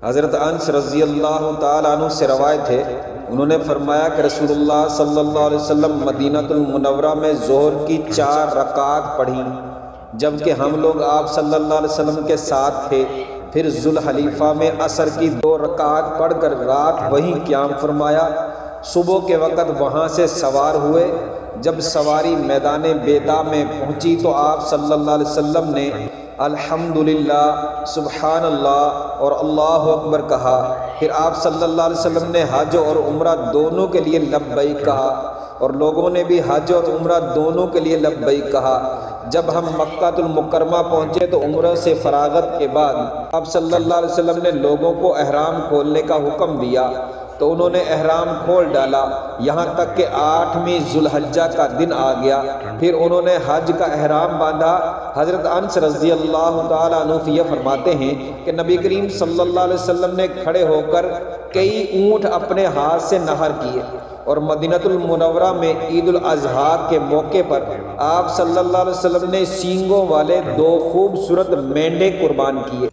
حضرت انس رضی اللہ تعالیٰ عنہ سے روایت ہے، انہوں نے فرمایا کہ رسول اللہ صلی اللہ علیہ وسلم مدینۃ المنورہ میں ظہر کی 4 رکعات پڑھیں، جبکہ ہم لوگ آپ صلی اللہ علیہ وسلم کے ساتھ تھے۔ پھر ذوالحلیفہ میں عصر کی 2 رکعات پڑھ کر رات وہیں قیام فرمایا۔ صبح کے وقت وہاں سے سوار ہوئے۔ جب سواری میدان بیضاء میں پہنچی تو آپ صلی اللہ علیہ وسلم نے الحمدللہ، سبحان اللہ اور اللہ اکبر کہا۔ پھر آپ صلی اللہ علیہ وسلم نے حج اور عمرہ دونوں کے لیے لبیک کہا، اور لوگوں نے بھی حج اور عمرہ دونوں کے لیے لبیک کہا۔ جب ہم مکہ المکرمہ پہنچے تو عمرہ سے فراغت کے بعد آپ صلی اللہ علیہ وسلم نے لوگوں کو احرام کھولنے کا حکم دیا، تو انہوں نے احرام کھول ڈالا یہاں تک کہ 8ویں ذوالحجہ کا دن آ گیا۔ پھر انہوں نے حج کا احرام باندھا۔ حضرت انس رضی اللہ تعالیٰ عنہ یہ فرماتے ہیں کہ نبی کریم صلی اللہ علیہ وسلم نے کھڑے ہو کر کئی اونٹ اپنے ہاتھ سے نہر کیے، اور مدینۃ المنورہ میں عید الاضحیٰ کے موقع پر آپ صلی اللہ علیہ وسلم نے سینگوں والے 2 خوبصورت مینڈے قربان کیے۔